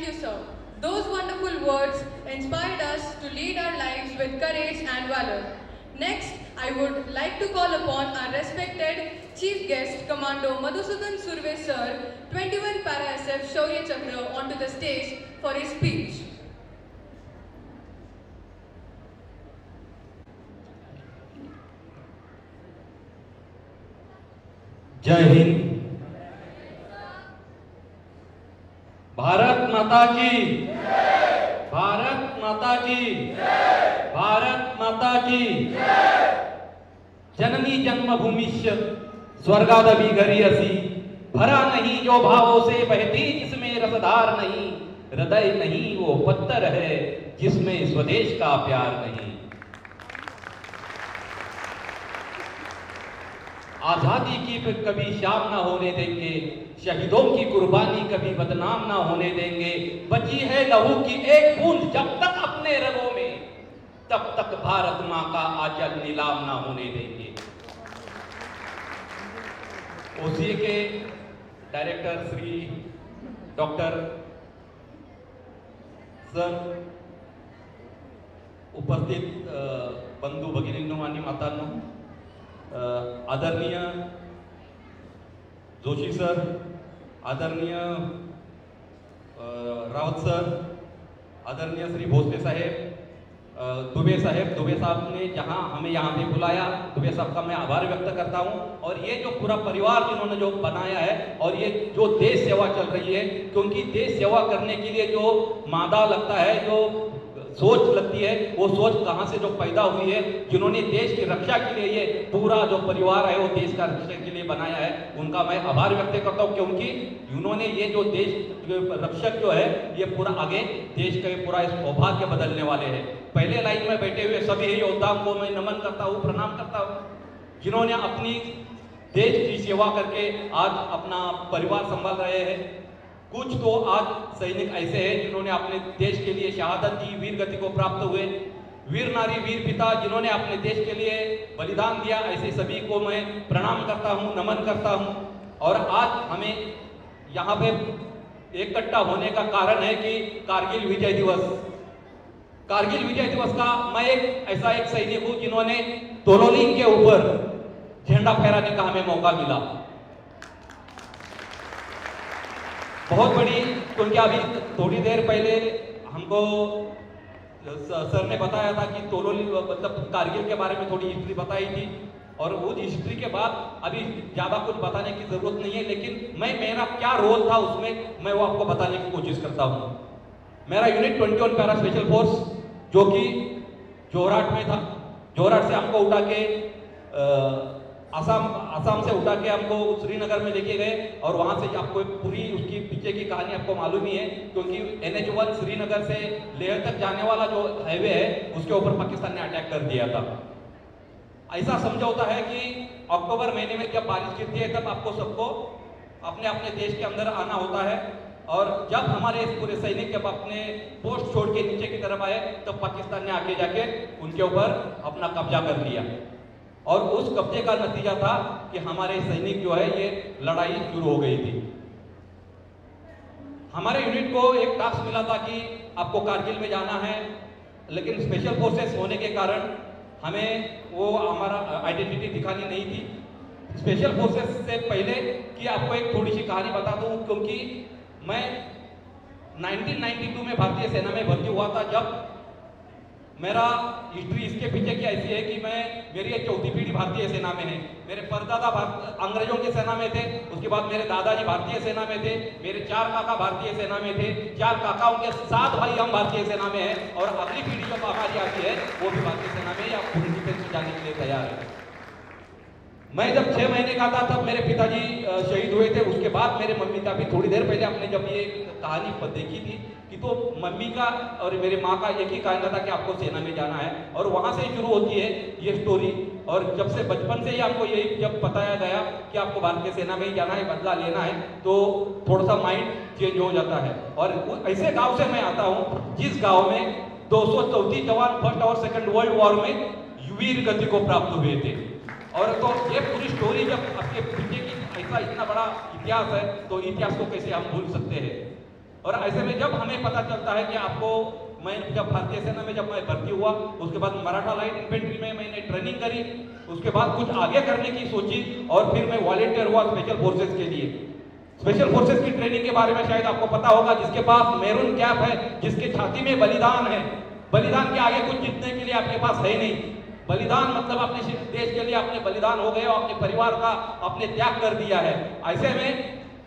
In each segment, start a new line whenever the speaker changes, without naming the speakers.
you, sir. Those wonderful words inspired us to lead our lives with courage and valor. Next, I would like to call upon our respected Chief Guest, Commando Madhusudan Surve Sir, 21 Para SF Shaurya Chakra, onto the stage for his speech.
जय हिंद। भारत माता की, भारत माता की, भारत माता की। जननी जन्मभूमिश्च स्वर्गादपि गरीयसी, भरा नहीं जो भावों से बहती जिसमें रसधार नहीं, हृदय नहीं वो पत्थर है जिसमें स्वदेश का प्यार नहीं। आजादी की कभी शाम ना होने देंगे, शहीदों की कुर्बानी कभी बदनाम ना होने देंगे। बची है लहू की एक बूंद जब तक अपने रगों में, तब तक भारत मां का आंचल नीलाम ना होने देंगे। ओसीए के डायरेक्टर श्री डॉक्टर सर, उपस्थित बंधू भगिनींनो आणि मातांनो, आदरणीय जोशी सर, आदरणीय रावत सर, आदरणीय श्री भोसले साहेब, दुबे साहब ने जहां हमें यहाँ पे बुलाया, दुबे साहब का मैं आभार व्यक्त करता हूं। और ये जो पूरा परिवार जिन्होंने जो बनाया है, और ये जो देश सेवा चल रही है, क्योंकि देश सेवा करने के लिए जो मादा लगता है, जो सोच लगती है, वो सोच कहाँ से जो पैदा हुई है, जिन्होंने देश की रक्षा के लिए ये पूरा जो परिवार है वो देश का रक्षा के लिए बनाया है, उनका मैं आभार व्यक्त करता हूँ। क्योंकि उन्होंने ये जो देश रक्षक जो है, ये पूरा आगे देश का पूरा सौभाग्य बदलने वाले हैं। पहले लाइन में बैठे हुए सभी योद्धाओं को मैं नमन करता हूँ, प्रणाम करता हूँ, जिन्होंने अपनी देश की सेवा करके आज अपना परिवार संभाल रहे हैं। कुछ तो आज सैनिक ऐसे हैं जिन्होंने अपने देश के लिए शहादत दी, वीर गति को प्राप्त हुए, वीर नारी वीर पिता जिन्होंने अपने देश के लिए बलिदान दिया, ऐसे सभी को मैं प्रणाम करता हूं, नमन करता हूं। और आज हमें यहाँ पे इकट्ठा होने का कारण है कि कारगिल विजय दिवस, कारगिल विजय दिवस का मैं ऐसा एक सैनिक हूं जिन्होंने तोलोलिंग के ऊपर झंडा फहराने का हमें मौका मिला। बहुत बड़ी, क्योंकि अभी थोड़ी देर पहले हमको सर ने बताया था कि तोलोली मतलब कारगिल के बारे में थोड़ी हिस्ट्री बताई थी, और वो हिस्ट्री के बाद अभी ज़्यादा कुछ बताने की ज़रूरत नहीं है, लेकिन मेरा क्या रोल था उसमें मैं वो आपको बताने की कोशिश करता हूँ। मेरा यूनिट 21 पैरा स्पेशल फोर्स, जो कि जोरहाट में था, जोरहाट से हमको उठा के आसाम से उठा के हमको श्रीनगर में लेके गए, और वहां से आपको पूरी उसकी पीछे की कहानी आपको मालूम ही है, क्योंकि NH1 श्रीनगर से लेह तक जाने वाला जो हाईवे है, उसके ऊपर पाकिस्तान ने अटैक कर दिया था। ऐसा समझौता है कि अक्टूबर महीने में जब बारिश गिरती है, तब आपको सबको अपने अपने देश के अंदर आना होता है। और जब हमारे इस पूरे सैनिक जब अपने पोस्ट छोड़ के नीचे की तरफ आए, तब पाकिस्तान ने आके जाके उनके ऊपर अपना कब्जा कर लिया, और उस कब्जे का नतीजा था कि हमारे सैनिक जो है ये लड़ाई शुरू हो गई थी। हमारे यूनिट को एक टास्क मिला था कि आपको कारगिल में जाना है, लेकिन स्पेशल फोर्सेस होने के कारण हमें वो हमारा आइडेंटिटी दिखानी नहीं थी। स्पेशल फोर्सेस से पहले कि आपको एक थोड़ी सी कहानी बता दूं, क्योंकि मैं 1992 में भारतीय सेना में भर्ती हुआ था। जब मेरा हिस्ट्री इसके पीछे की ऐसी है कि मेरी एक चौथी पीढ़ी भारतीय सेना में है। मेरे परदादा अंग्रेजों की सेना में थे, उसके बाद मेरे दादाजी भारतीय सेना में थे, मेरे 4 काका भारतीय सेना में थे, 4 काकाओं के 7 भाई हम भारतीय सेना में हैं, और अगली पीढ़ी जो हमारी आती है वो भी भारतीय सेना में या पूरी डिफेंस में जाने के लिए तैयार है। मैं जब 6 महीने का था तब मेरे पिताजी शहीद हुए थे। उसके बाद मेरे मम्मी का भी थोड़ी देर पहले आपने जब ये कहानी देखी थी कि तो मम्मी का और मेरी माँ का एक ही कहना था कि आपको सेना में जाना है, और वहाँ से ही शुरू होती है ये स्टोरी। और जब से बचपन से ही आपको यही जब बताया गया कि आपको भारतीय सेना में ही जाना है, बदला लेना है, तो थोड़ा सा माइंड चेंज हो जाता है। और ऐसे गाँव से मैं आता हूँ जिस गाँव में 234 जवान फर्स्ट और सेकेंड वर्ल्ड वॉर में वीर गति को प्राप्त हुए थे। और तो ये पूरी स्टोरी जब आपके पीछे की ऐसा इतना बड़ा इतिहास है, तो इतिहास को कैसे हम भूल सकते हैं। और ऐसे में जब हमें पता चलता है कि आपको, मैं जब भारतीय सेना में जब मैं भर्ती हुआ, उसके बाद मराठा लाइट इन्फेंट्री में मैंने ट्रेनिंग करी, उसके बाद कुछ आगे करने की सोची और फिर मैं वॉलेंटियर हुआ स्पेशल फोर्सेस के लिए। स्पेशल फोर्सेस की ट्रेनिंग के बारे में शायद आपको पता होगा, जिसके पास मैरून कैप है, जिसकी छाती में बलिदान है, बलिदान के आगे कुछ जीतने के लिए आपके पास है नहीं। बलिदान मतलब अपने देश के लिए अपने बलिदान हो गए और अपने परिवार का अपने त्याग कर दिया है। ऐसे में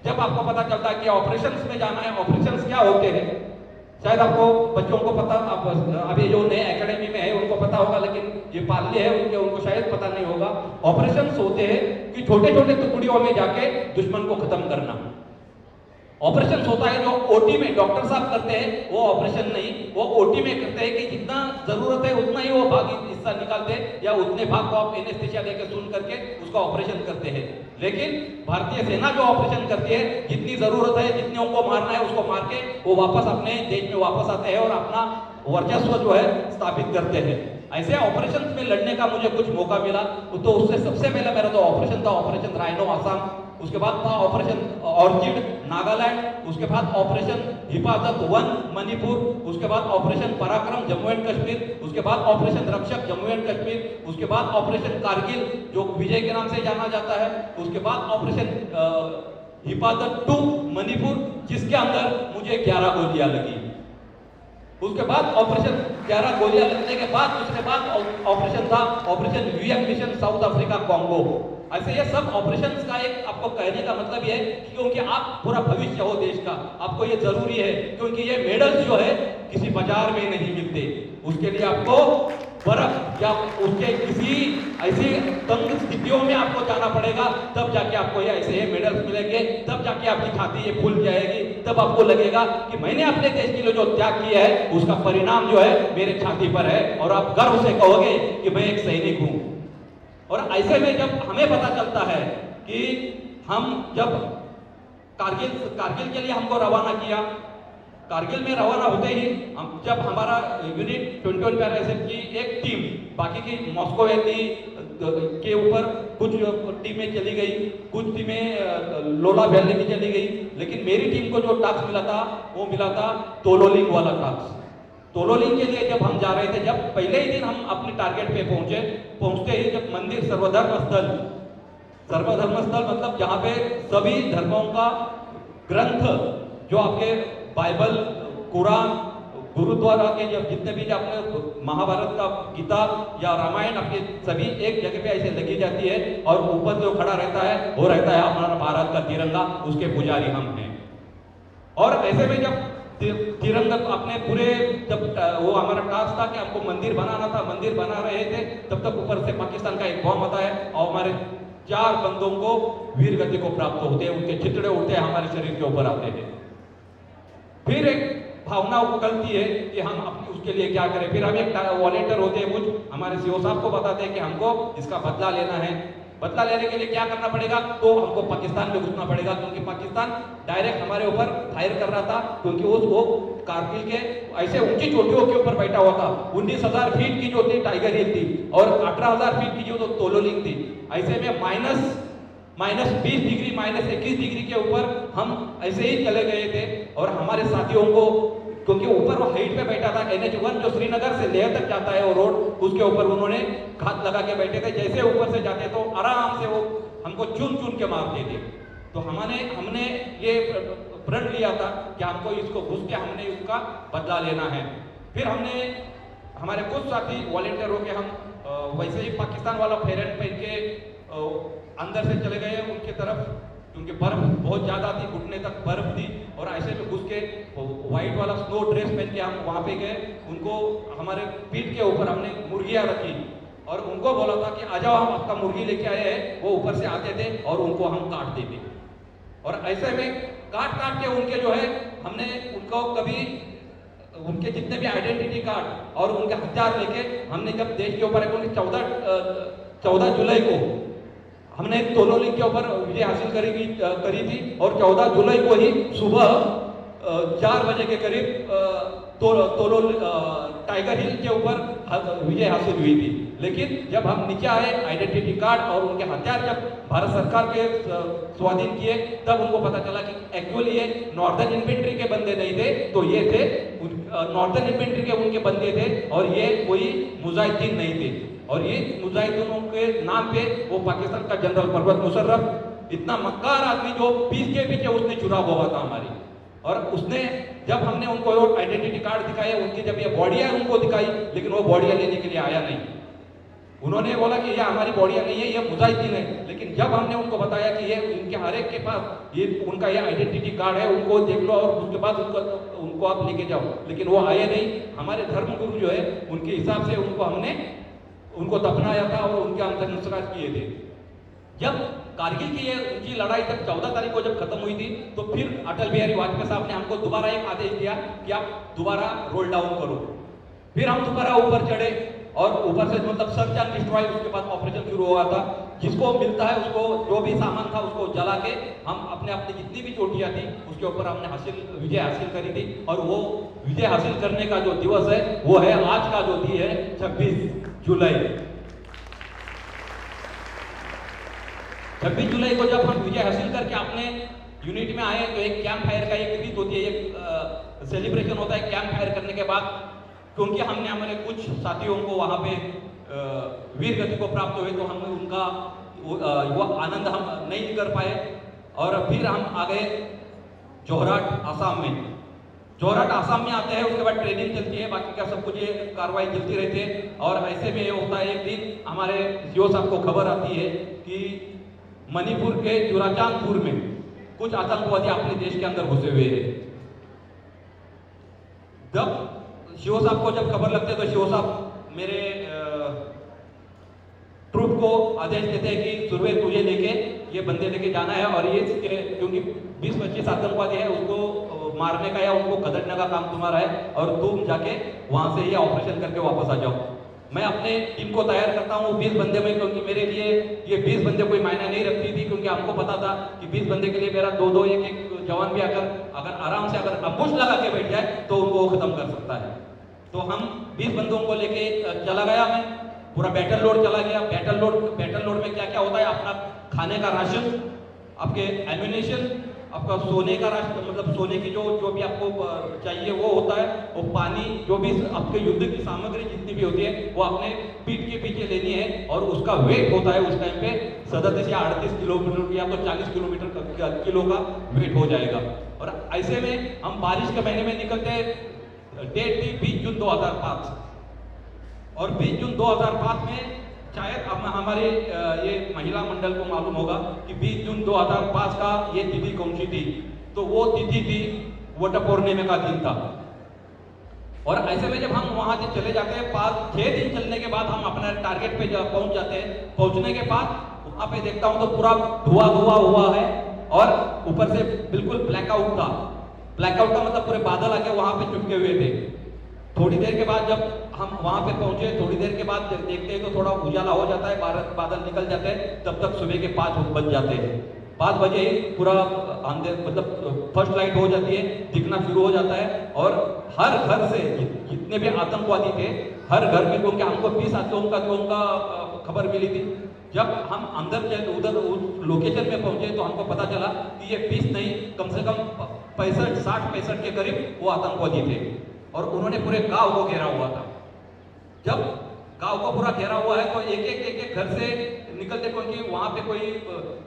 जब आपको पता चलता है कि ऑपरेशंस में जाना है, ऑपरेशंस क्या होते हैं, शायद आपको बच्चों को पता, आप अभी जो नए एकेडमी में है उनको पता होगा, लेकिन ये पालने हैं उनको शायद पता नहीं होगा। ऑपरेशंस होते हैं कि छोटे छोटे टुकड़ियों में जाके दुश्मन को खत्म करना। ऑपरेशन होता है जो ओटी में डॉक्टर साहब करते हैं, वो ऑपरेशन नहीं, वो ओटी में करते हैं कि जितना जरूरत है उतना ही वो भाग हिस्सा निकालते हैं या उतने भाग को आप एनेस्थीसिया देकर सुन करके उसका ऑपरेशन करते हैं। लेकिन भारतीय सेना जो ऑपरेशन करती है, जितनी जरूरत है, जितने उनको मारना है उसको मार के वो वापस अपने देश में वापस आते हैं और अपना वर्चस्व जो है स्थापित करते हैं। ऐसे ऑपरेशन में लड़ने का मुझे कुछ मौका मिला, तो उससे सबसे पहले मेरा तो ऑपरेशन था ऑपरेशन राइनो आसाम, उसके बाद था ऑपरेशन ऑर्चिड नागालैंड, उसके बाद ऑपरेशन हिफाजत 1 मणिपुर, उसके बाद ऑपरेशन पराक्रम जम्मू एंड कश्मीर, उसके बाद ऑपरेशन रक्षक जम्मू एंड कश्मीर, उसके बाद ऑपरेशन कारगिल जो विजय के नाम से जाना जाता है, उसके बाद ऑपरेशन हिफाजत 2 मणिपुर, जिसके अंदर मुझे 11 गोलियां लगी। उसके बाद ऑपरेशन 11 गोलियां लगने के बाद दूसरे बाद ऑपरेशन था operation UM mission south Africa Congo. ऐसे ये सब ऑपरेशंस का एक आपको कहने का मतलब ये है कि क्योंकि आप पूरा भविष्य हो देश का, आपको ये जरूरी है, क्योंकि ये मेडल्स जो है किसी बाजार में नहीं मिलते, उसके लिए आपको बर्फ या उसके किसी ऐसी तंग स्थितियों में आपको जाना पड़ेगा, तब जाके आपको ये ऐसे मेडल्स मिलेंगे, तब जाके आपकी छाती ये फूल जाएगी, तब आपको लगेगा कि मैंने अपने देश के लिए जो त्याग किया है उसका परिणाम जो है मेरे छाती पर है, और आप गर्व से कहोगे कि मैं एक सैनिक हूं। और ऐसे में जब हमें पता चलता है कि हम जब कारगिल के लिए हमको रवाना किया, कारगिल में रवाना होते ही हम जब हमारा यूनिट 21 पैराशूट की एक टीम, बाकी की मॉस्को वैली के ऊपर कुछ टीमें चली गई, कुछ टीमें लोला वैली की चली गई, लेकिन मेरी टीम को जो टास्क मिला था वो मिला था तोलोलिंग वाला टास्क। तोलोलिंग के लिए जब हम जा रहे थे, जब पहले ही दिन हम अपने टारगेट पे पहुंचते ही जब मंदिर सर्वधर्म स्थल मतलब जहां पे सभी धर्मों का ग्रंथ जो आपके बाइबल, कुरान, गुरुद्वारा के जब जितने भी आपने महाभारत का गीता या रामायण आपके सभी एक जगह पे ऐसे लगी जाती है, और ऊपर जो खड़ा रहता है वो रहता है हमारा भारत का तिरंगा, उसके पुजारी हम हैं। और ऐसे में जब तिरंगा अपने पूरे जब वो हमारा टास्क था कि हमको मंदिर बनाना था, मंदिर बना रहे थे, तब तक ऊपर से पाकिस्तान का एक बॉम्ब आता है और हमारे 4 बंदों को वीर गति को प्राप्त होते हैं, उनके चितड़े उड़ते हैं, हमारे शरीर के ऊपर आते हैं। फिर एक भावना उकलती है कि हम अपनी उसके लिए क्या करें। फिर हम एक वॉलेंटियर होते हैं, कुछ हमारे सीओ साहब को बताते हैं कि हमको इसका बदला लेना है। बदला लेने के लिए क्या करना पड़ेगा, तो हमको पाकिस्तान में घुसना पड़ेगा, क्योंकि पाकिस्तान डायरेक्ट हमारे ऊपर फायर कर रहा था, क्योंकि वो कारगिल के ऐसे ऊंची चोटियों के ऊपर बैठा हुआ था। 19,000 फीट की जो थी टाइगर हिल थी और 18,000 फीट की जो तोलोलिंग थी। ऐसे में माइनस 20 डिग्री, -21 डिग्री के ऊपर हम ऐसे ही चले गए थे, और हमारे साथियों को, क्योंकि ऊपर वो हाइट पे बैठा था, NH1 जो श्रीनगर से लेह तक जाता है वो रोड, उसके ऊपर उन्होंने घात लगा के बैठे थे। जैसे ऊपर से जाते तो आराम से वो हमको चुन के मारते थे। तो हमने ये प्रण लिया था कि हमको इसको घुस के हमने इसका बदला लेना है। फिर हमने हमारे कुछ साथी वॉलेंटियर होके हम वैसे ही पाकिस्तान वाला फेरन पहन के अंदर से चले गए उनके तरफ, क्योंकि बर्फ बहुत ज्यादा थी, घुटने तक बर्फ थी, और ऐसे में घुस के व्हाइट वाला स्नो ड्रेस पहन के हम वहां पे गए। उनको हमारे पीठ के ऊपर हमने मुर्गियां रखी और उनको बोला था कि आ जाओ, हम आपका मुर्गी लेके आए हैं। वो ऊपर से आते थे और उनको हम काटते थे, और ऐसे में काट के उनके जो है हमने उनको कभी उनके जितने भी आइडेंटिटी कार्ड और उनके हथियार लेके हमने जब देश के ऊपर 14 जुलाई को हमने तोलोलिंग के ऊपर विजय हासिल करी थी, और 14 जुलाई को ही सुबह 4 बजे के करीब तोलोल टाइगर हिल के ऊपर विजय हासिल हुई थी। लेकिन जब हम नीचे आए, आइडेंटिटी कार्ड और उनके हथियार जब भारत सरकार के स्वाधीन किए, तब उनको पता चला कि एक्चुअली ये नॉर्दर्न इन्फेंट्री के बंदे नहीं थे, तो ये थे नॉर्दर्न इन्फेंट्री के उनके बंदे थे और ये कोई मुजाहिदीन नहीं थे। और ये मुजाहिदीनों के नाम पे वो पाकिस्तान का जनरल परवेज मुशर्रफ, इतना मक्कार आदमी जो पीस के पीछे उसने चुराव हुआ था हमारी, और उसने जब हमने उनको आइडेंटिटी कार्ड दिखाया, उनकी जब ये बॉडियां उनको दिखाई, लेकिन वो बॉडियां लेने के लिए आया नहीं। उन्होंने बोला कि ये हमारी बॉडियां नहीं है, ये मुजाहिदीन है। लेकिन जब हमने उनको बताया कि ये इनके हर एक के पास ये उनका ये आइडेंटिटी कार्ड है, उनको देख लो और उसके बाद उनको आप लेके जाओ, लेकिन वो आए नहीं। हमारे धर्मगुरु जो है उनके हिसाब से उनको दफनाया था और उनके अंतिम संस्कार किए थे। जब कारगिल की ये उनकी लड़ाई जब 14 तारीख को जब खत्म हुई थी, तो फिर अटल बिहारी वाजपेयी साहब ने हमको दोबारा एक आदेश दिया कि आप दोबारा रोल डाउन करो। फिर हम दोबारा ऊपर चढ़े और ऊपर से मतलब सर्च एंड डिस्ट्रॉय, उसके बाद ऑपरेशन शुरू हुआ था। जिसको मिलता है उसको जो भी सामान था उसको जला के हम अपने जितनी भी चोटियां थी उसके ऊपर हमने विजय हासिल करी थी। और वो विजय हासिल करने का जो दिवस है वो है आज का जो दिन है 26 जुलाई। 26 जुलाई को जब हम विजय हासिल करके अपने यूनिट में आए, तो एक कैंप फायर का एक रीत होती है, एक सेलिब्रेशन होता है कैंप फायर करने के बाद। क्योंकि हमने हमारे कुछ साथियों को वहाँ पे वीर गति को प्राप्त हुए, तो हम उनका वो आनंद हम नहीं कर पाए। और फिर हम आ गए जोरहाट आसाम में। जोरहाट आसाम में आते हैं, उसके बाद ट्रेनिंग चलती है, बाकी का सब कुछ ये कार्रवाई चलती रहती है। और ऐसे में ये होता है, एक दिन हमारे सीओ साहब को खबर आती है कि मणिपुर के चुराचांदपुर में कुछ आतंकवादी अपने देश के अंदर घुसे हुए हैं। जब शिव साहब को जब खबर लगती है, तो शिव साहब मेरे ट्रूप को आदेश देते हैं कि सुरवे तुझे लेके ये बंदे लेके जाना है, और ये क्योंकि 20-25 आतंकवादी है, उसको मारने का या उनको खदेड़ने का काम तुम्हारा है, और तुम जाके वहां से ये ऑपरेशन करके वापस आ जाओ। मैं अपने टीम को तैयार करता हूँ 20 बंदे में, क्योंकि मेरे लिए ये 20 बंदे कोई मायने नहीं रखती थी, क्योंकि हमको पता था कि 20 बंदे के लिए मेरा 2-2 एक जवान भी अगर आराम से अगर अम्बुश लगा के बैठ जाए तो उनको खत्म कर सकता है। तो हम 20 बंदों को लेके चला गया, मैं पूरा बैटल लोड चला गया। बैटल लोड में क्या क्या होता है, अपना खाने का राशन, आपके एम्यूनेशन, आपका सोने का राशन, मतलब सोने की जो भी आपको चाहिए वो होता है, वो पानी, जो भी आपके युद्ध की सामग्री जितनी भी होती है वो अपने पीठ के पीछे लेनी है। और उसका वेट होता है उस टाइम पे 37 या 38 किलोमीटर या तो 40 किलो का वेट हो जाएगा। और ऐसे में हम बारिश के महीने में निकलते, डेट थी 20 जून 2005, और 20 जून 2005 में शायद अब हमारे ये महिला मंडल को मालूम होगा कि 20 जून 2005 का ये तिथि कौन सी थी। तो वो तिथि थी वट पूर्णिमा का दिन था। और ऐसे में जब हम वहां से चले जाते हैं, 5-6 दिन चलने के बाद हम अपने टारगेट पे पहुंच जाते हैं। पहुंचने के बाद वहां पे देखता हूं तो पूरा धुआं हुआ है, और ऊपर से बिल्कुल ब्लैकआउट था। ब्लैकआउट का मतलब पूरे बादल आके वहां पे चिपके हुए थे। थोड़ी देर के बाद जब हम वहां पे पहुंचे, थोड़ी देर के बाद देखते हैं तो थोड़ा उजाला हो जाता है, बादल निकल जाते हैं, तब तक सुबह के 5 बज जाते हैं। 5 बजे ही पूरा अंधेर, मतलब फर्स्ट लाइट हो जाती है, दिखना शुरू हो जाता है। और हर घर से जितने भी आतंकवादी थे, हर घर में, क्योंकि हमको 20 आतंकवादियों का खबर मिली थी। जब हम अंदर उधर उस लोकेशन में पहुंचे तो हमको पता चला कि ये 20 नहीं, कम से कम 65 के करीब वो आतंकवादी थे, और उन्होंने पूरे गांव को घेरा हुआ था। जब गांव को पूरा घेरा हुआ है तो एक घर से निकलते, क्योंकि वहां पे कोई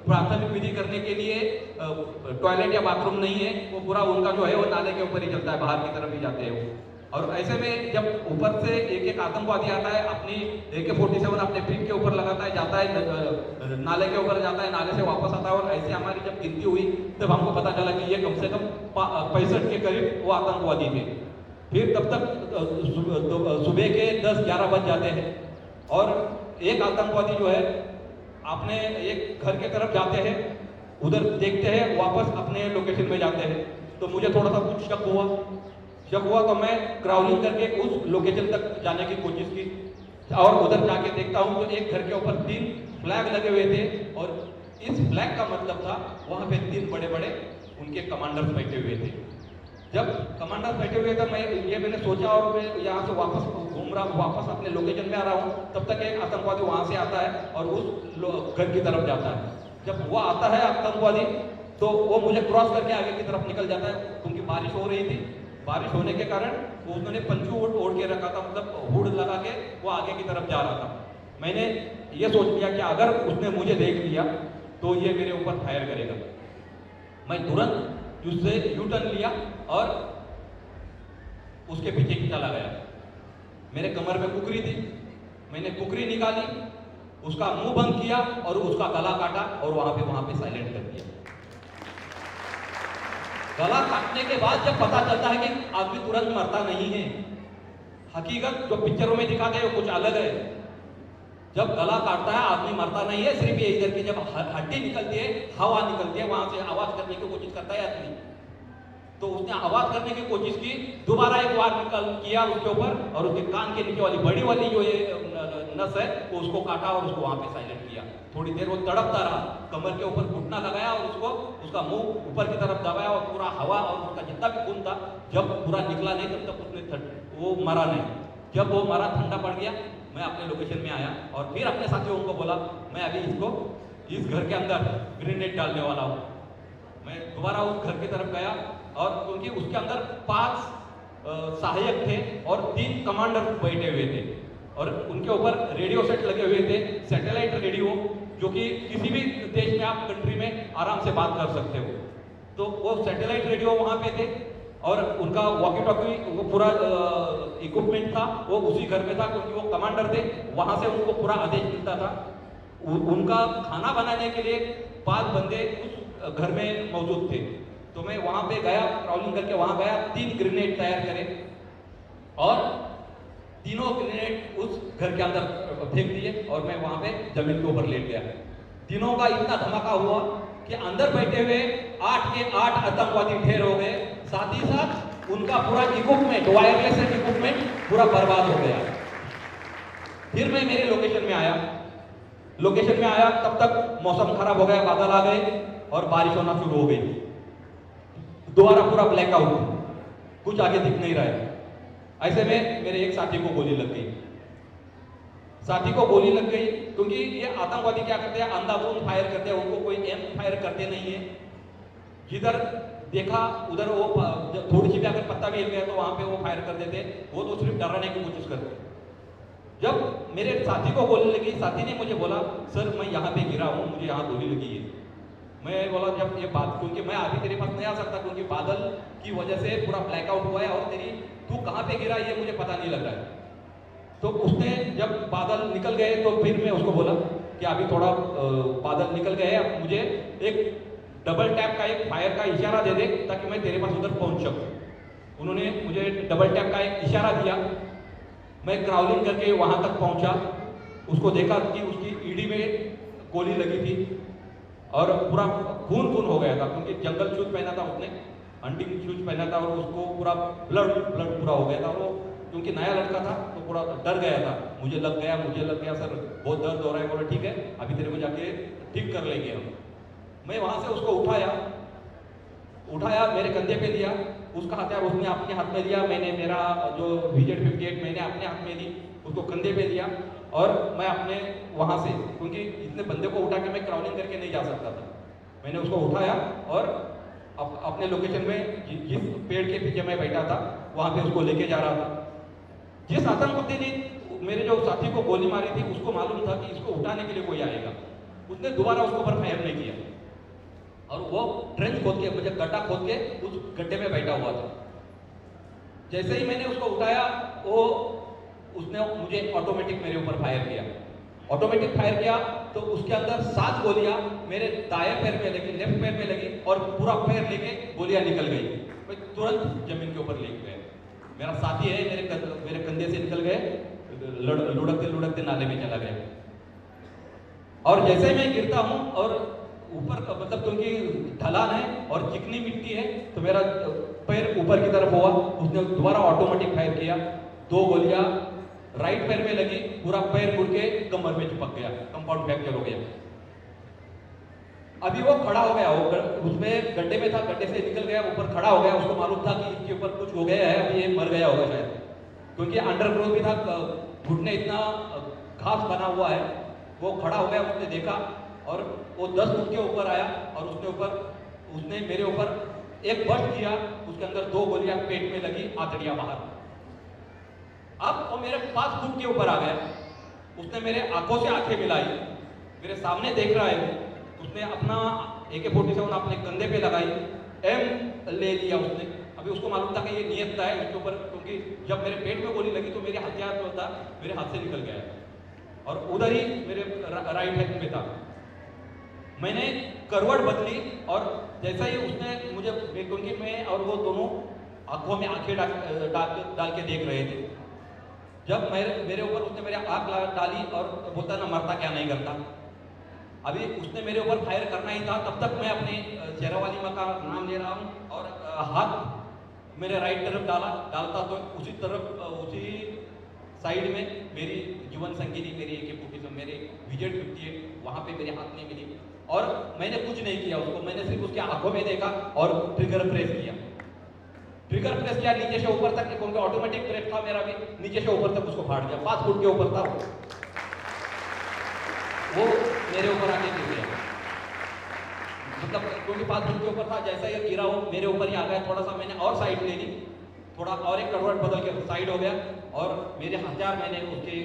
प्राथमिक विधि करने के लिए टॉयलेट या बाथरूम नहीं है, वो पूरा उनका जो है वो नाले के ऊपर ही चलता है, बाहर की तरफ ही जाते हैं वो। और ऐसे में जब ऊपर से एक आतंकवादी आता है, अपनी AK-47 अपने पीठ के ऊपर लगाता है, जाता है नाले के ऊपर जाता है, नाले से वापस आता है। और ऐसे हमारी जब गिनती हुई तब हमको पता चला कि ये कम से कम 65 के करीब वो आतंकवादी थे। फिर तब तक सुबह के 10-11 बज जाते हैं, और एक आतंकवादी जो है अपने एक घर के तरफ जाते हैं, उधर देखते हैं, वापस अपने लोकेशन में जाते हैं। तो मुझे थोड़ा सा कुछ शक हुआ तो मैं क्राउलिंग करके उस लोकेशन तक जाने की कोशिश की, और उधर जाके देखता हूँ तो एक घर के ऊपर 3 फ्लैग लगे हुए थे, और इस फ्लैग का मतलब था वहां पे 3 बड़े बड़े उनके कमांडर्स बैठे हुए थे। जब कमांडर बैठे हुए थे, मैंने सोचा और मैं यहाँ से वापस घूम रहा हूँ, वापस अपने लोकेशन में आ रहा हूँ, तब तक एक आतंकवादी वहाँ से आता है और उस घर की तरफ जाता है। जब वो आता है आतंकवादी, तो वो मुझे क्रॉस करके आगे की तरफ निकल जाता है, क्योंकि बारिश हो रही थी। बारिश होने के कारण उन्होंने पंचू ओढ़ के रखा था, मतलब हुड लगा के वो आगे की तरफ जा रहा था। मैंने ये सोच लिया कि अगर उसने मुझे देख लिया तो ये मेरे ऊपर फायर करेगा। मैं तुरंत उससे यू टर्न लिया और उसके पीछे चला गया। मेरे कमर में कुकरी थी, मैंने कुकरी निकाली, उसका मुंह बंद किया और उसका गला काटा और वहां पे साइलेंट कर दिया। गला काटने के बाद जब पता चलता है कि आदमी तुरंत मरता नहीं है, हकीकत जो पिक्चरों में दिखाते हैं वो कुछ अलग है। जब गला काटता है आदमी मरता नहीं है, सिर्फ ये इधर की जब हड्डी निकलती है, हवा निकलती है, वहां से आवाज करने की कोशिश करता है आदमी। तो उसने आवाज करने की कोशिश की, दोबारा एक बार निकल किया उसके ऊपर और उसके कान के नीचे वाली बड़ी वाली जो ये नस है वो उसको काटा और उसको वहां पे साइलेंट किया। थोड़ी देर वो तड़पता रहा, कमर के ऊपर घुटना लगाया और उसको उसका मुंह ऊपर की तरफ दबाया और पूरा हवा और उसका जितना भी खून था जब पूरा निकला नहीं तब तक उसने वो मरा नहीं। जब वो मरा, ठंडा पड़ गया, मैं अपने लोकेशन में आया और फिर अपने साथियों को बोला मैं अभी इसको इस घर के अंदर ग्रेनेड डालने वाला हूँ। मैं दोबारा उस घर की तरफ गया और क्योंकि उसके अंदर 5 सहायक थे और 3 कमांडर बैठे हुए थे और उनके ऊपर रेडियो सेट लगे हुए थे, सैटेलाइट रेडियो, जो कि किसी भी देश में आप कंट्री में आराम से बात कर सकते हो। तो वो सैटेलाइट रेडियो वहां पे थे और उनका वॉकी टॉकी वो पूरा इक्विपमेंट था, वो उसी घर में था, क्योंकि वो कमांडर थे, वहां से उनको पूरा आदेश मिलता था। उनका खाना बनाने के लिए 5 बंदे उस घर में मौजूद थे। तो मैं वहां पे गया, क्राउलिंग करके वहां गया, 3 ग्रेनेड तैयार करे और तीनों ग्रेनेड उस घर के अंदर फेंक दिए और मैं वहां पे जमीन के ऊपर लेट गया। तीनों का इतना धमाका हुआ कि अंदर बैठे हुए 8 के 8 आतंकवादी ढेर हो गए, साथ ही साथ उनका पूरा इक्विपमेंट, वायरलेस इक्विपमेंट पूरा बर्बाद हो गया। फिर मैं मेरे लोकेशन में आया, तब तक मौसम खराब हो गया, बादल आ गए और बारिश होना शुरू हो गई। दोबारा पूरा ब्लैकआउट, कुछ आगे दिख नहीं रहा है। ऐसे में मेरे एक साथी को गोली लग गई। क्योंकि ये आतंकवादी क्या करते हैं, अंधाधुंध फायर करते हैं, उनको कोई एम फायर करते नहीं है। जिधर देखा उधर वो थोड़ी सी भी अगर पत्ता भी हिल गया तो वहां पे वो फायर कर देते, वो तो सिर्फ डराने की कोशिश करते। जब मेरे साथी को गोली लगी, साथी ने मुझे बोला सर मैं यहाँ पे गिरा हूँ, मुझे यहाँ गोली लगी है। मैं बोला जब ये बात, क्योंकि मैं अभी तेरे पास नहीं आ सकता क्योंकि बादल की वजह से पूरा ब्लैकआउट हुआ है और तू कहाँ पे गिरा ये मुझे पता नहीं लग रहा है। तो उसने जब बादल निकल गए तो फिर मैं उसको बोला कि अभी थोड़ा बादल निकल गए, अब मुझे एक डबल टैप का एक फायर का इशारा दे दे ताकि मैं तेरे पास उधर पहुंच सकूं। उन्होंने मुझे डबल टैप का एक इशारा दिया, मैं क्राउलिंग करके वहां तक पहुंचा, उसको देखा कि उसकी ईडी में गोली लगी थी और पूरा खून हो गया था, क्योंकि जंगल शूज पहना था उसने, हंटिंग शूज पहना था और उसको पूरा ब्लड पूरा हो गया था। वो क्योंकि नया लड़का था तो पूरा डर गया था, मुझे लग गया सर, बहुत दर्द हो रहा है। बोला ठीक है अभी तेरे को जाके ठीक कर लेंगे हम। मैं वहां से उसको उठाया, मेरे कंधे पे दिया, उसका हथियार उसने अपने हाथ में दिया, मैंने मेरा जो VZ-58 मैंने अपने हाथ में ली, उसको कंधे पे दिया और मैं अपने वहां से, क्योंकि इतने बंदे को उठा के मैं क्राउलिंग करके नहीं जा सकता था, मैंने उसको उठाया और अपने लोकेशन में जिस पेड़ के पीछे मैं बैठा था वहां पे उसको लेके जा रहा था। जिस आतंकवादी ने मेरे जो साथी को गोली मारी थी उसको मालूम था कि इसको उठाने के लिए कोई आएगा, उसने दोबारा उसके ऊपर फायर नहीं किया और वो ट्रेंच खोद के, मुझे गड्ढा खोद के उस गड्ढे में बैठा हुआ था। जैसे ही मैंने उसको उठाया उसने मुझे ऑटोमेटिक मेरे ऊपर फायर किया। तो उसके अंदर 7 गोलियां मेरे दाएं पैर में लगी, लेफ्ट पैर में लगी और पूरा पैर लेके गोलियां निकल गई। मैं तुरंत जमीन के ऊपर लेट गया। मेरा साथी है, मेरे कंधे से निकल गए, लुढ़कते नाले में चला गया। और जैसे मैं गिरता हूं और ऊपर मतलब क्योंकि ढलान है और चिकनी मिट्टी है तो मेरा पैर ऊपर की तरफ हुआ, उसने दोबारा ऑटोमेटिक फायर किया। 2 गोलियां राइट पैर में लगी, पूरा पैर मुड़ के कमर में चिपक गया, कंपाउंड फ्रैक्चर हो गया। अभी वो खड़ा हो गया, उसमें गड्ढे में था, गड्ढे से निकल गया, ऊपर खड़ा हो गया। उसको मालूम था कि इसके ऊपर कुछ हो गया है, अभी ये मर गया होगा शायद, क्योंकि अंडरग्रोथ भी था, घुटने इतना घास बना हुआ है। वो खड़ा हो गया, उसने देखा और वो 10 फुट के ऊपर आया और उसने मेरे ऊपर एक बस्ट किया, उसके अंदर 2 गोलियां पेट में लगी, आंतड़ियां बाहर। अब वो मेरे 5 फुट के ऊपर आ गया। उसने मेरे आंखों से आंखें मिलाई, मेरे सामने देख रहा है। उसने अपना AK-47 अपने कंधे पे लगाई, एम ले लिया उसने। अभी उसको मालूम था कि ये नियत है उसके ऊपर, क्योंकि जब मेरे पेट में गोली लगी तो मेरे हथियार जो था मेरे हाथ से निकल गया और उधर ही मेरे राइट हैंड में था। मैंने करवट बदली और जैसा ही उसने मुझे, क्योंकि मैं और वो दोनों आंखों में आंखें डाल के देख रहे थे। जब मेरे ऊपर उसने मेरे आंख डाली और बोलता ना मरता क्या नहीं करता। अभी उसने मेरे ऊपर फायर करना ही था, तब तक मैं अपने शेरावाली माँ का नाम ले रहा हूँ और हाथ मेरे राइट तरफ डालता तो उसी साइड में मेरी जीवन संगिनी, मेरी AK-47, मेरे विजेट 58 वहाँ पे मेरे हाथ में मिली और मैंने कुछ नहीं किया उसको। मैंने सिर्फ उसके आंखों में देखा और ट्रिगर प्रेस किया नीचे से ऊपर तक, क्योंकि ऑटोमेटिक ब्रेक था मेरा भी, नीचे से ऊपर तक उसको फाड़ दिया। 5 फुट के ऊपर था वो मेरे ऊपर आके गिर गया। मतलब क्योंकि 5 फुट के ऊपर था, जैसा ही गिरा वो मेरे ऊपर ही आ गया। थोड़ा सा मैंने और साइड ले ली, थोड़ा और एक करवट बदल के साइड हो गया और मेरे हथियार मैंने उसके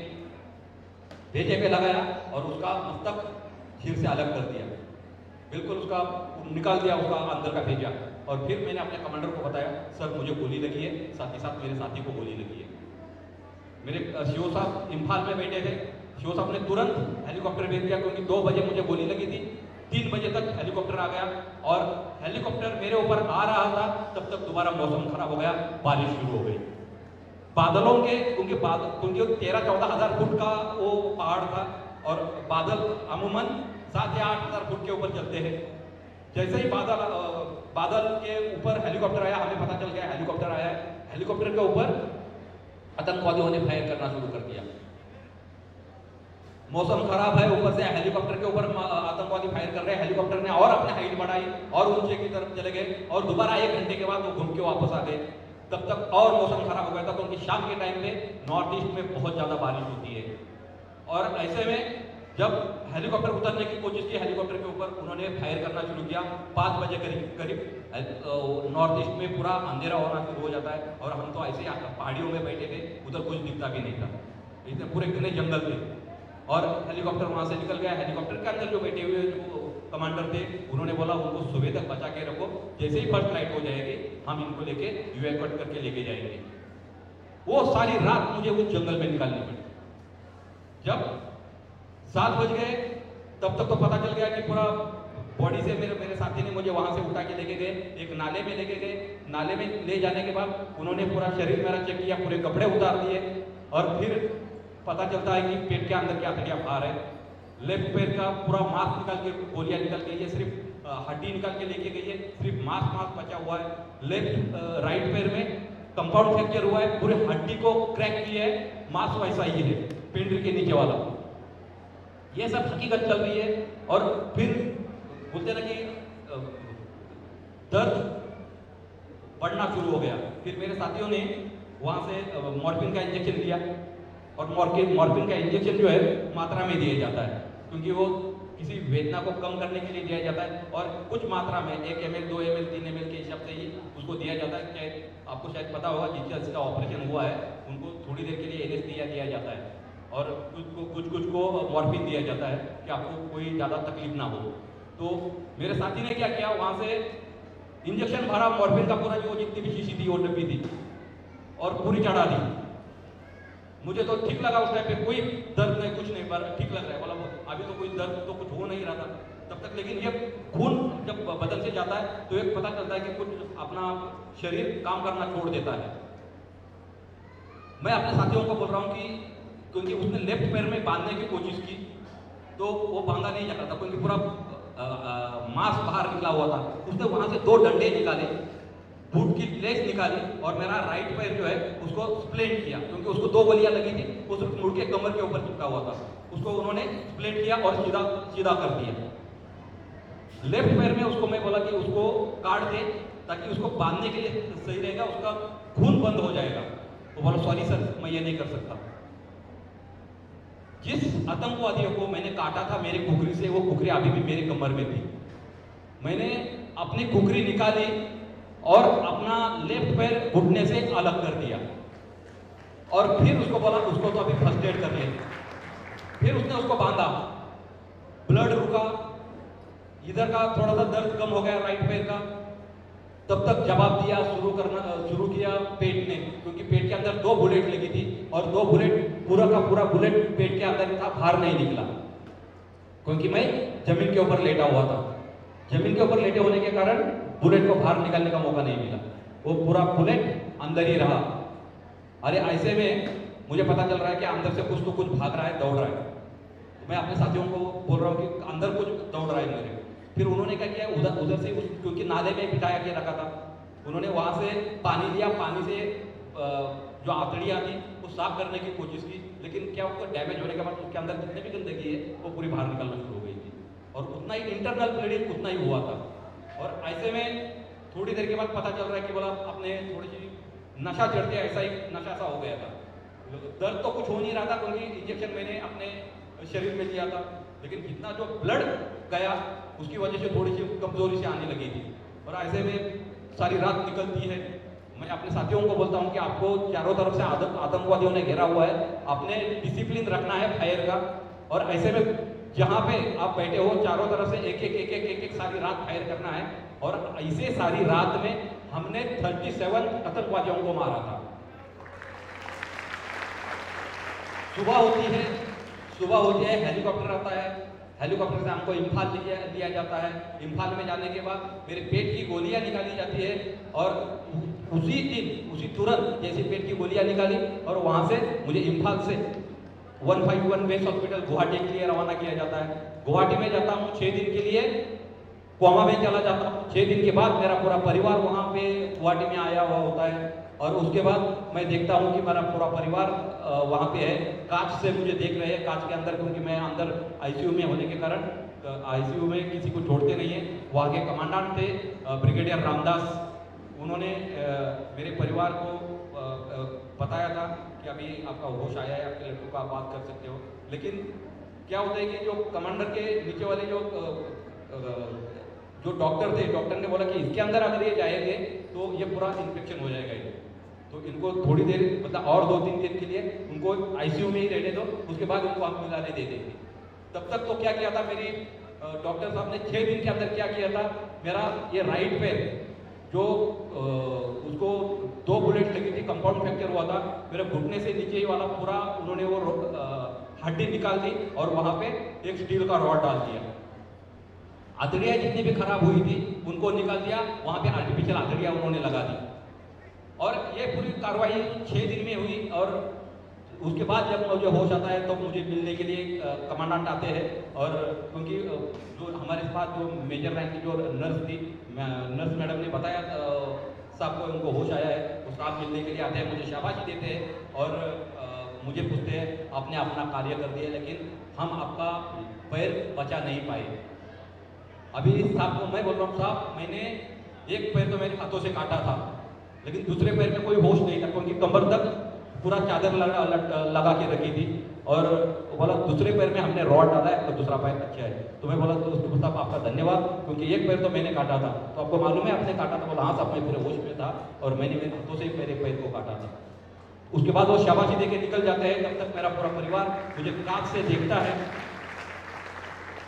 भेजे पे लगाया और उसका मस्तक सिर से अलग कर दिया, बिल्कुल उसका निकाल दिया, उसका अंदर का भेजा। और फिर मैंने अपने कमांडर को बताया, सर मुझे गोली लगी है, साथ ही साथ मेरे साथी को गोली लगी है। मेरे CO साहब इम्फाल में बैठे थे। CO साहब ने तुरंत हेलीकॉप्टर भेज दिया, क्योंकि 2 बजे मुझे गोली लगी थी, 3 बजे तक हेलीकॉप्टर आ गया और हेलीकॉप्टर मेरे ऊपर आ रहा था तब तक दोबारा मौसम खराब हो गया, बारिश शुरू हो गई। बादलों के क्योंकि 13-14 हज़ार फुट का वो पहाड़ था और बादल अमूमन 7 या 8 हज़ार फुट के ऊपर चलते हैं। जैसे ही बादल के ऊपर हेलीकॉप्टर आया, हमें पता चल गया हेलीकॉप्टर आया है। हेलीकॉप्टर के ऊपर आतंकवादियों ने फायर करना शुरू कर दिया। मौसम खराब है, ऊपर से हेलीकॉप्टर के ऊपर आतंकवादी फायर कर रहे हैं। हेलीकॉप्टर ने और अपने हाइट बढ़ाई और ऊंचे की तरफ चले गए और दोबारा 1 घंटे के बाद वो घूम के वापस आ गए। तब तक और मौसम खराब हो गया था, क्योंकि शाम के टाइम पे नॉर्थ ईस्ट में बहुत ज़्यादा बारिश होती है। और ऐसे में जब हेलीकॉप्टर उतरने की कोशिश की, हेलीकॉप्टर के ऊपर उन्होंने फायर करना शुरू किया। 5 बजे करीब नॉर्थ ईस्ट में पूरा अंधेरा होना शुरू हो जाता है और हम तो ऐसे ही पहाड़ियों में बैठे थे, उधर कुछ दिखता भी नहीं था, इतने पूरे घने जंगल थे। और हेलीकॉप्टर वहाँ से निकल गया। हेलीकॉप्टर के अंदर जो बैठे हुए जो कमांडर थे, उन्होंने बोला उनको सुबह तक बचा के रखो, जैसे ही फर्स्ट लाइट हो जाएगी हम इनको लेके इवैक्यूएट करके लेके जाएंगे। वो सारी रात मुझे उस जंगल में निकालनी पड़ी। जब 7 बज गए तब तक तो पता चल गया कि पूरा बॉडी से मेरे साथी ने मुझे वहां से उठा के लेके गए, एक नाले में लेके गए। नाले में ले जाने के बाद उन्होंने पूरा शरीर मेरा चेक किया, पूरे कपड़े उतार दिए और फिर पता चलता है कि पेट के अंदर क्या हड्डियां बाहर है। लेफ्ट पैर का पूरा मांस निकाल के, गोलियां निकल गई है, सिर्फ हड्डी निकाल के लेके गई है, सिर्फ मांस बचा हुआ है। लेफ्ट राइट पैर में कंपाउंड फ्रैक्चर हुआ है, पूरे हड्डी को क्रैक किया है, मांस वैसा ही है पिंड के नीचे वाला। ये सब हकीकत चल रही है। और फिर बोलते ना कि दर्द बढ़ना शुरू हो गया। फिर मेरे साथियों ने वहाँ से मॉर्फिन का इंजेक्शन दिया और मॉर्फिन का इंजेक्शन जो है मात्रा में दिया जाता है, क्योंकि वो किसी वेदना को कम करने के लिए दिया जाता है और कुछ मात्रा में 1 ml 2 ml 3 ml के हिसाब से ही उसको दिया जाता है। चाहे आपको शायद पता होगा, जिसका ऑपरेशन हुआ है उनको थोड़ी देर के लिए एनेस्थीसिया दिया जाता है और कुछ को मॉर्फिन दिया जाता है कि आपको कोई ज़्यादा तकलीफ ना हो। तो मेरे साथी ने क्या किया, वहाँ से इंजेक्शन भरा मॉर्फिन का, पूरा जो जितनी भी शीशी थी वो डब्बी थी और पूरी चढ़ा दी। मुझे तो ठीक लगा उस टाइम पे, कोई दर्द नहीं, कुछ नहीं, पर ठीक लग रहा है। बोला अभी तो कोई दर्द तो कुछ हो नहीं रहा था तब तक, लेकिन ये खून जब बदन से जाता है तो एक पता चलता है कि कुछ अपना शरीर काम करना छोड़ देता है। मैं अपने साथियों को बोल रहा हूँ कि क्योंकि उसने लेफ्ट पैर में बांधने की कोशिश की तो वो बांधा नहीं जा रहा था, क्योंकि पूरा मांस बाहर निकला हुआ था। उसने वहां से 2 डंडे निकाले, बूट की लेस निकाली और मेरा राइट पैर जो है उसको स्प्लिंट किया, क्योंकि उसको 2 गोलियां लगी थी, उस मुड़ के कमर के ऊपर चिपका हुआ था। उसको उन्होंने स्प्लिंट किया और सीधा कर दिया। लेफ्ट पैर में उसको मैं बोला कि उसको काट दे ताकि उसको बांधने के लिए सही रहेगा, उसका खून बंद हो जाएगा। वो बोला सॉरी सर, मैं ये नहीं कर सकता। जिस आतंकवादियों को मैंने काटा था मेरी कुकरी से, वो कुकरी अभी भी मेरे कमर में थी। मैंने अपनी कुकरी निकाली और अपना लेफ्ट पैर घुटने से अलग कर दिया और फिर उसको बोला उसको तो अभी फर्स्ट एड कर ले। फिर उसने उसको बांधा, ब्लड रुका, इधर का थोड़ा सा दर्द कम हो गया राइट पैर का। तब तक जवाब दिया शुरू किया पेट ने, क्योंकि पेट के अंदर 2 बुलेट लगी थी और 2 बुलेट पूरा का पूरा बुलेट पेट के अंदर था, बाहर नहीं निकला, क्योंकि मैं जमीन के ऊपर लेटा हुआ था। जमीन के ऊपर लेटे होने के कारण बुलेट को बाहर निकालने का मौका नहीं मिला, वो पूरा बुलेट अंदर ही रहा। अरे ऐसे में मुझे पता चल रहा है कि अंदर से कुछ तो कुछ भाग रहा है, दौड़ रहा है। तो मैं अपने साथियों को बोल रहा हूँ कि अंदर कुछ दौड़ रहा है मेरे। फिर उन्होंने क्या किया, उधर से क्योंकि नाले में बिठाया के रखा था, उन्होंने वहाँ से पानी लिया, पानी से जो आंतड़ियाँ थी वो साफ करने की कोशिश की, लेकिन क्या उसको डैमेज होने के बाद उसके अंदर जितने भी गंदगी है वो पूरी बाहर निकलना शुरू हो गई थी और उतना ही इंटरनल ब्लीडिंग उतना ही हुआ था। और ऐसे में थोड़ी देर के बाद पता चल रहा है कि बोला अपने थोड़ी सी नशा चढ़ते ऐसा ही नशा सा हो गया था। दर्द तो कुछ हो नहीं रहा था क्योंकि इंजेक्शन मैंने अपने शरीर में लिया था, लेकिन जितना जो ब्लड गया उसकी वजह से थोड़ी सी कमजोरी से आने लगी थी। और ऐसे में सारी रात निकलती है। मैं अपने साथियों को बोलता हूँ कि आपको चारों तरफ से आतंकवादियों ने घेरा हुआ है, आपने डिसिप्लिन रखना है फायर का। और ऐसे में जहाँ पे आप बैठे हो चारों तरफ से एक सारी रात फायर करना है। और ऐसे सारी रात में हमने 37 आतंकवादियों को मारा था। सुबह होती है, हेलीकॉप्टर आता है, हेलीकॉप्टर से हमको इम्फाल लिया जाता है। इम्फाल में जाने के बाद मेरे पेट की गोलियां निकाली जाती है और उसी तुरंत जैसे पेट की गोलियां निकाली और वहाँ से मुझे इम्फाल से 151 बेस हॉस्पिटल गुवाहाटी के लिए रवाना किया जाता है। गुवाहाटी में जाता हूँ 6 दिन के लिए, कोमा में चला जाता हूँ। 6 दिन के बाद मेरा पूरा परिवार वहाँ पे गुवाहाटी में आया हुआ होता है और उसके बाद मैं देखता हूँ कि मेरा पूरा परिवार वहाँ पे है। कांच से मुझे देख रहे हैं, कांच के अंदर, क्योंकि मैं अंदर आईसीयू में होने के कारण आईसीयू में किसी को छोड़ते नहीं है। वहाँ के कमांडेंट थे ब्रिगेडियर रामदास, उन्होंने मेरे परिवार को बताया था कि अभी आपका होश आया है, आपके लड़कों को आप बात कर सकते हो। लेकिन क्या होता है कि जो कमांडर के नीचे वाले जो डॉक्टर थे, डॉक्टर ने बोला कि इसके अंदर अगर ये जाएंगे तो ये पूरा इन्फेक्शन हो जाएगा ये, तो इनको थोड़ी देर मतलब और 2-3 दिन के लिए उनको आईसीयू में ही रहने दो, उसके बाद इनको हम मिलाने दे देंगे। तब तक तो क्या किया था मेरी डॉक्टर साहब ने 6 दिन के अंदर क्या किया था, मेरा ये राइट पैर जो उसको 2 बुलेट लगी थी, कंपाउंड फ्रैक्चर हुआ था, मेरे घुटने से नीचे ही वाला पूरा उन्होंने वो हड्डी निकाल दी और वहाँ पे एक स्टील का रॉड डाल दिया। आंतड़ियाँ जितनी भी खराब हुई थी उनको निकाल दिया, वहाँ पे आर्टिफिशियल आंतड़ियाँ उन्होंने लगा दी। और ये पूरी कार्रवाई 6 दिन में हुई। और उसके बाद जब मुझे होश आता है तो मुझे मिलने के लिए कमांडेंट आते हैं। और क्योंकि जो हमारे पास जो मेजर रैंक की जो नर्स थी, नर्स मैडम ने बताया साहब को उनको होश आया है, तो साहब मिलने के लिए आते हैं, मुझे शाबाशी देते हैं और मुझे पूछते हैं आपने अपना कार्य कर दिया लेकिन हम आपका पैर बचा नहीं पाए। अभी साहब को मैं बोल रहा हूँ, साहब मैंने एक पैर तो मेरे हाथों से काटा था लेकिन दूसरे पैर में कोई होश नहीं था, क्योंकि कमर तक पूरा चादर लगा के रखी थी। और बोला दूसरे पैर में हमने रॉड डाला है तो दूसरा पैर अच्छा है। तो मैं बोला दोस्तों साहब आपका धन्यवाद, क्योंकि एक पैर तो मैंने काटा था, तो आपको मालूम है आपने काटा था? बोला हाँ साहब, मैं पूरे होश में था और मैंने मेरे हाथों से मेरे पैर को काटा था। उसके बाद वो शाबाशी दे के निकल जाते हैं, तब तक मेरा पूरा परिवार मुझे कांच से देखता है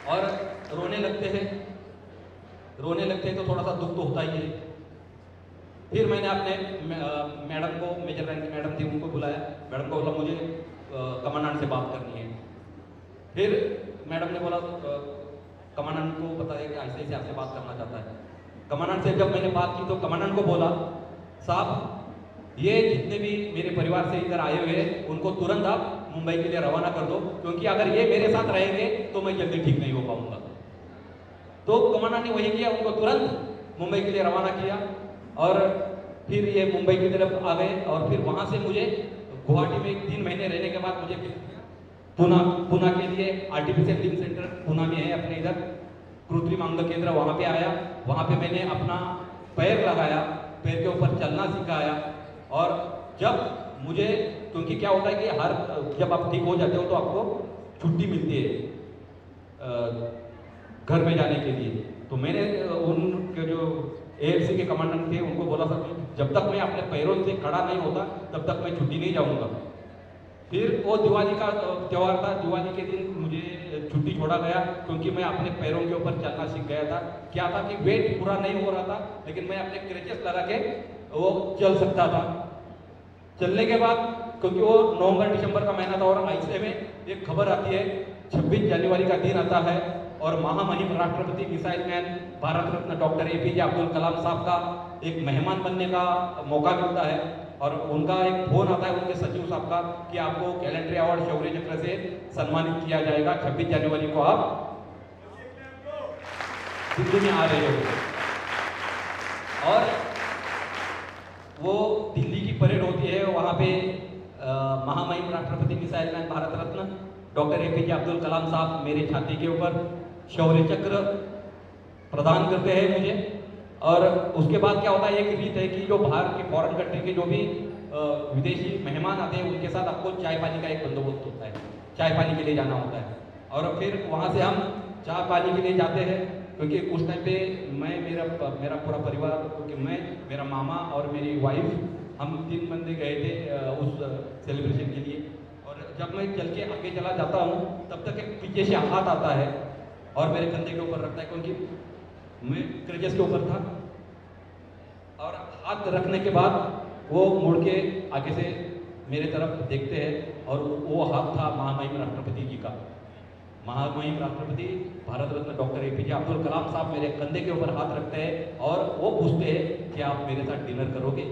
और रोने लगते हैं तो थोड़ा सा दुख तो होता ही है। फिर मैंने अपने मैडम को, मेजर रैंक की मैडम थी, उनको बुलाया। मैडम को बोला मुझे कमांडेंट से बात करनी है। फिर मैडम ने बोला कमांडेंट को बताया कि ऐसे ऐसे आपसे बात करना चाहता है। कमांडेंट से जब मैंने बात की तो कमांडेंट को बोला साहब ये जितने भी मेरे परिवार से इधर आए हुए हैं उनको तुरंत आप मुंबई के लिए रवाना कर दो, क्योंकि अगर ये मेरे साथ रहेंगे तो मैं जल्दी ठीक नहीं हो पाऊंगा। तो कमांडेंट ने वही किया, उनको तुरंत मुंबई के लिए रवाना किया और फिर ये मुंबई की तरफ आ गए। और फिर वहाँ से मुझे गुवाहाटी में 3 महीने रहने के बाद मुझे पुणे के लिए आर्टिफिशियल लिम्ब सेंटर पुणे में है अपने इधर, कृत्रिम अंग केंद्र, वहाँ पे आया। वहाँ पे मैंने अपना पैर लगाया, पैर के ऊपर चलना सिखाया। और जब मुझे, क्योंकि क्या होता है कि जब आप ठीक हो जाते हो तो आपको छुट्टी मिलती है घर में जाने के लिए। तो मैंने उनके जो AFC के कमांडेंट थे उनको बोला था जब तक मैं अपने पैरों से खड़ा नहीं होता तब तक मैं छुट्टी नहीं जाऊंगा। फिर वो दिवाली का त्यौहार था, दिवाली के दिन मुझे छुट्टी छोड़ा गया क्योंकि मैं अपने पैरों के ऊपर चलना सीख गया था। क्या था कि वेट पूरा नहीं हो रहा था, लेकिन मैं अपने क्रेचेस लगा के वो चल सकता था। चलने के बाद, क्योंकि वो नवंबर दिसंबर का महीना था और ऐसे में एक खबर आती है 26 जनवरी का दिन आता है और महामहिम राष्ट्रपति missile man Bharat Ratna doctor APJ Abdul Kalam साहब का एक मेहमान बनने का मौका मिलता है। और उनका एक फोन आता है उनके सचिव साहब का कि आपको गैलेंट्री अवार्ड शौर्य चक्र से सम्मानित किया जाएगा, 26 जनवरी को आप दिल्ली में आ रहे हो। और वो दिल्ली की परेड होती है, वहाँ पे महामहिम राष्ट्रपति missile man Bharat Ratna doctor APJ Abdul Kalam साहब मेरे छाती के ऊपर शौर्य चक्र प्रदान करते हैं मुझे। और उसके बाद क्या होता है, एक रीत है कि जो बाहर के फॉरेन कंट्री के जो भी विदेशी मेहमान आते हैं उनके साथ आपको चाय पानी का एक बंदोबस्त होता है, चाय पानी के लिए जाना होता है। और फिर वहाँ से हम चाय पानी के लिए जाते हैं, क्योंकि उस टाइम पे मेरा पूरा परिवार, क्योंकि मैं, मेरा मामा और मेरी वाइफ, हम 3 बंदे गए थे उस सेलिब्रेशन के लिए। और जब मैं चल के आगे चला जाता हूँ तब तक एक पीछे से हाथ आता है और मेरे कंधे के ऊपर रखता है, क्योंकि मैं क्रेचेस के ऊपर था। और हाथ रखने के बाद वो मुड़ के आगे से मेरे तरफ देखते हैं और वो हाथ था महामहिम राष्ट्रपति जी का। महामहिम राष्ट्रपति भारत रत्न डॉक्टर APJ अब्दुल कलाम साहब मेरे कंधे के ऊपर हाथ रखते हैं और वो पूछते हैं कि आप मेरे साथ डिनर करोगे।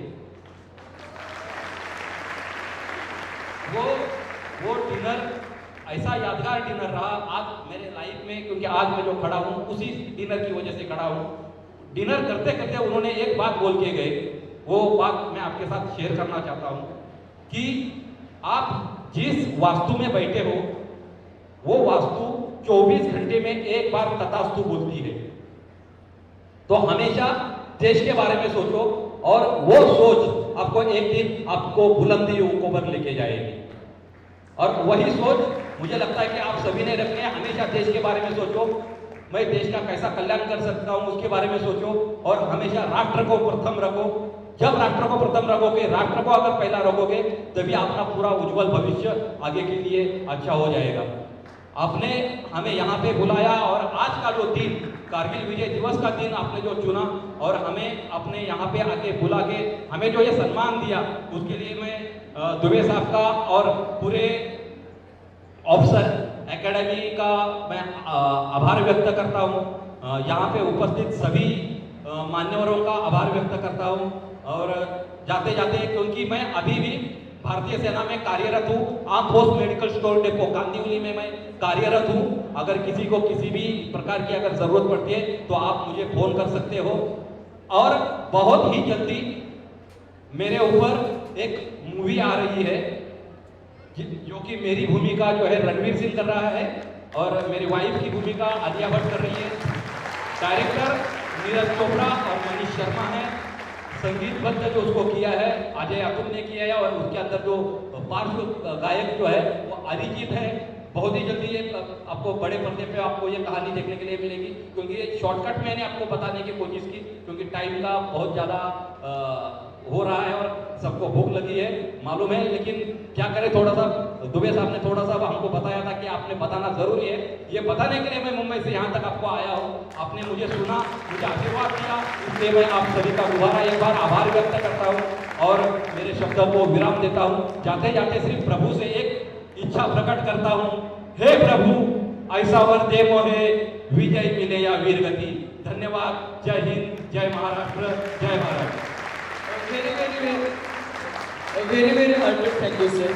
वो डिनर ऐसा यादगार डिनर रहा आज मेरे लाइफ में, क्योंकि आज मैं जो खड़ा हूँ उसी डिनर की वजह से खड़ा हूँ। डिनर करते करते उन्होंने एक बात बोल के गए, वो बात मैं आपके साथ शेयर करना चाहता हूँ कि आप जिस वास्तु में बैठे हो वो वास्तु 24 घंटे में एक बार तथास्तु बोलती है। तो हमेशा देश के बारे में सोचो और वो सोच आपको एक दिन आपको बुलंदियों पर लेके जाएगी। और वही सोच मुझे लगता है कि आप सभी ने रखनी है। हमेशा देश के बारे में सोचो, मैं देश का कैसा कल्याण कर सकता हूं उसके बारे में सोचो। और हमेशा राष्ट्र को प्रथम रखो। जब राष्ट्र को प्रथम रखोगे, राष्ट्र को अगर पहला रखोगे, तभी आपका पूरा उज्जवल भविष्य आगे के लिए अच्छा हो जाएगा। आपने हमें यहाँ पे बुलाया और आज का जो दिन, कारगिल विजय दिवस का दिन आपने जो चुना और हमें अपने यहाँ पे आके बुला के हमें जो ये सम्मान दिया, उसके लिए मैं दुबे साहब का और पूरे ऑफिसर एकेडमी का मैं आभार व्यक्त करता हूँ। यहाँ पे उपस्थित सभी मान्यवरों का आभार व्यक्त करता हूँ। और जाते जाते, क्योंकि मैं अभी भी भारतीय सेना में कार्यरत हूँ, arm force medical store depot Kandivali में मैं कार्यरत हूँ। अगर किसी को किसी भी प्रकार की अगर जरूरत पड़ती है तो आप मुझे फोन कर सकते हो। और बहुत ही जल्दी मेरे ऊपर एक मूवी आ रही है जो कि मेरी भूमिका जो है रणवीर सिंह कर रहा है और मेरी वाइफ की भूमिका आलिया भट्ट कर रही है। डायरेक्टर नीरज चोपड़ा और मनीष शर्मा है। संगीतबद्ध जो उसको किया है अजय अतुल ने किया है और उसके अंदर जो पार्श्व गायक जो है वो अरिजीत है। बहुत ही जल्दी ये आपको बड़े पर्दे पे आपको ये कहानी देखने के लिए मिलेगी, क्योंकि ये शॉर्टकट मैंने आपको बताने की कोशिश की, क्योंकि टाइम का बहुत ज़्यादा हो रहा है और सबको भूख लगी है मालूम है। लेकिन क्या करें, थोड़ा सा दुबे साहब ने थोड़ा सा हमको बताया था कि आपने बताना जरूरी है। ये बताने के लिए मैं मुंबई से यहाँ तक आपको आया हूँ। आपने मुझे सुना, मुझे आशीर्वाद दिया, इसलिए मैं आप सभी का दोबारा एक बार आभार व्यक्त करता हूँ और मेरे शब्दों को विराम देता हूँ। जाते जाते सिर्फ प्रभु से एक इच्छा प्रकट करता हूँ, हे प्रभु ऐसा वर दे मोहे, विजय मिले या वीर गति। धन्यवाद। जय हिंद, जय महाराष्ट्र, जय Bharat.
Very, very, very, very, very heartfelt thank you, sir.